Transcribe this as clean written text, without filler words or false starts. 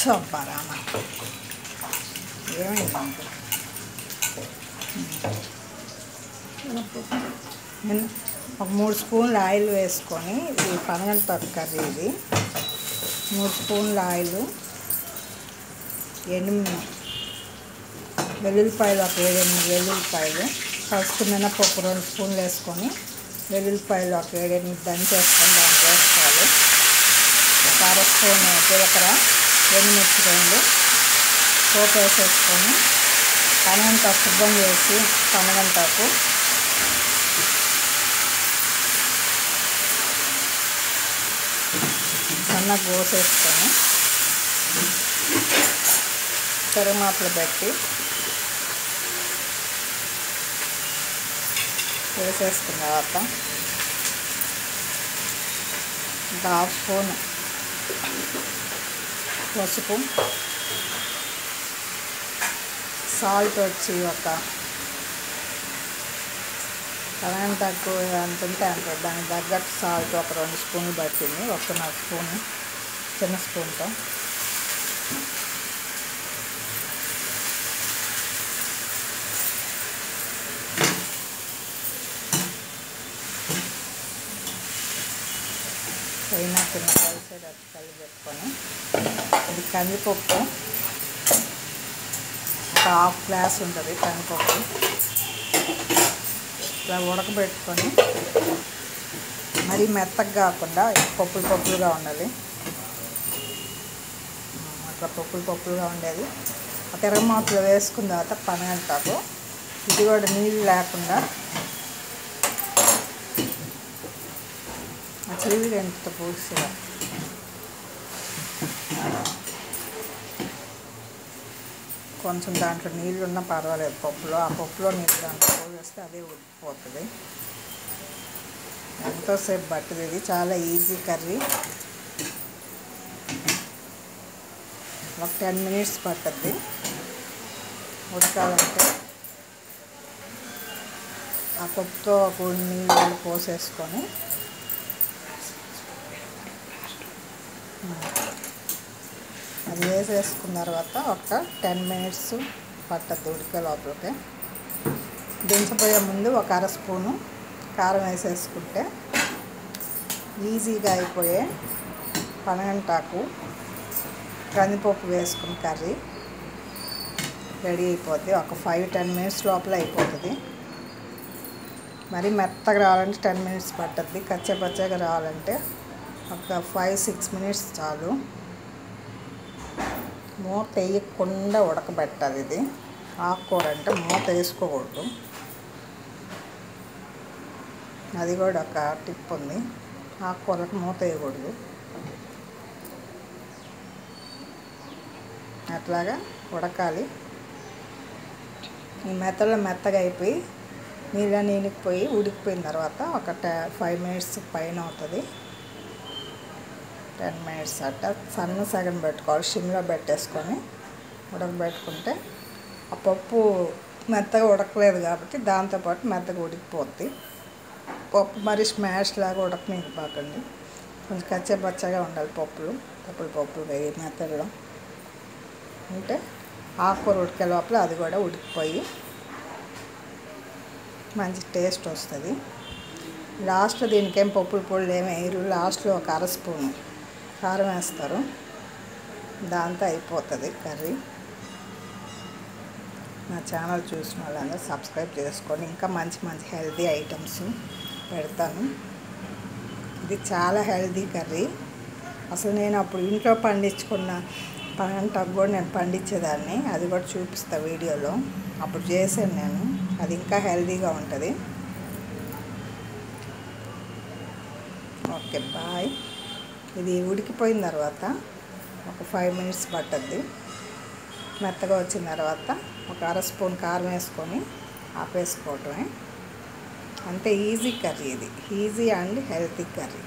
సూపరామా ఏమైంది నేను ఒక 3 స్పూన్లు ఆయిల్ వేసుకొని ఈ పనగంటాకు కర్రీ ఇది 3 స్పూన్ల ఆయిల్ వెల్లుల్లిపాయలు ఒక 7-8 వెల్లుల్లిపాయలు ఫస్ట్ మినపప్పు 2 స్పూన్లు వేసుకొని వెల్లుల్లిపాయలు ఒక 7-8 దంచేసుకొని దాంట్లో వేసుకోవాలి. ఒక అర స్పూన్ జీలకర్ర ఎండుమిర్చి 2 పోపు వేసేసుకొని పనగంటాకు శుభ్రం చేసి పనగంటాకు సన్నగా కోసేసుకొని తరుమాతలు పెట్టి వేసేసుకున్న తర్వాత ఒక హాఫ్ స్పూన్ పసుపు సాల్ట్ వచ్చి ఒక పనగంటాకు ఎంత ఉంటే అంత దానికి తగ్గట్టు సాల్ట్ ఒక 2 స్పూన్లు పట్టింది. 1.5 స్పూన్ చిన్న స్పూన్తో పైన కింద కలిసేటట్టు కలిపి పెట్టుకొని ఇది కందిపప్పు ఒక హాఫ్ గ్లాస్ ఉంటుంది కందిపప్పు ఇలా ఉడకబెట్టుకొని మరీ మెత్తగా కాకుండా పప్పులుగా ఉండాలి. అట్లా పప్పులుగా ఉండేది. ఆ తిరగమాతలో వేసుకున్న తర్వాత పనగంటాకు ఇది కూడా నీళ్ళు లేకుండా చెవి ఎంత పూసిగా కొంచెం దాంట్లో నీళ్ళు ఉన్నా పర్వాలేదు పప్పులో ఆ పప్పులో నీళ్ళు దాంట్లో పోసేస్తే అదే ఉడికిపోతుంది. ఎంతోసేపు పట్టుది ఇది చాలా ఈజీ కర్రీ. ఒక 10 మినిట్స్ పట్టుద్ది ఉడకాలంటే. ఆ పప్పుతో కొన్ని నీళ్ళు పోసేసుకొని అది వేసేసుకున్న తర్వాత ఒక 10 మినిట్స్ పట్టద్దు ఉడికే లోపలికి. దించబోయే ముందు ఒక అర స్పూను కారం వేసేసుకుంటే ఈజీగా అయిపోయే పనగంటాకు కందిపప్పు వేసుకుని కర్రీ రెడీ అయిపోద్ది. ఒక 5-10 మినిట్స్ లోపల అయిపోతుంది. మరి మెత్తగా రావాలంటే 10 మినిట్స్ పట్టద్ది. కచ్చపచ్చగా రావాలంటే ఒక 5-6 మినిట్స్ చాలు. మూత వేయకుండా ఉడకబెట్టాలి. ఇది ఆకుకూర అంటే మూత వేసుకోకూడదు. అది కూడా ఒక టిప్ ఉంది. ఆకుకూరకు మూత వేయకూడదు. అట్లాగా ఉడకాలి. ఈ మెత్తగా అయిపోయి నీళ్ళని ఇనికిపోయి ఉడికిపోయిన తర్వాత ఒక 5 మినిట్స్ పైన అవుతుంది. 10 మినిట్స్ అట్ట సగం పెట్టుకోవాలి. సిమ్లో పెట్టేసుకొని ఉడకబెట్టుకుంటే ఆ పప్పు మెత్తగా ఉడకలేదు కాబట్టి దాంతోపాటు మెత్తగా ఉడికిపోద్ది. పప్పు మరి స్మాష్ లాగా ఉడకనివ్వకండి. కొంచెం కచ్చపచ్చగా ఉండాలి పప్పులుగా ఈ మెత్తల్లో అంటే ఆకుకూర ఉడికే లోపల అది కూడా ఉడికిపోయి మంచి టేస్ట్ వస్తుంది. లాస్ట్లో దీనికేం పప్పుల పొడులు ఏమి వేయరు. లాస్ట్లో ఒక అర స్పూను కారం వేస్తారు. దాంతో అయిపోతుంది కర్రీ. నా ఛానల్ చూసిన వాళ్ళందరూ సబ్స్క్రైబ్ చేసుకొని ఇంకా మంచి హెల్తీ ఐటమ్స్ పెడతాను. ఇది చాలా హెల్తీ కర్రీ. అసలు నేను అప్పుడు ఇంట్లో పండించుకున్న పనగంటాకు కూడా నేను పండించేదాన్ని. అది కూడా చూపిస్తా వీడియోలో. అప్పుడు చేశాను నేను. అది ఇంకా హెల్తీగా ఉంటుంది. Okay bye. ఇది ఉడికిపోయిన తర్వాత ఒక 5 మినిట్స్ పట్టద్ది. మెత్తగా వచ్చిన తర్వాత ఒక అర స్పూన్ కారం వేసుకొని ఆపేసుకోవటమే. అంతే ఈజీ కర్రీ ఇది. Easy and healthy curry.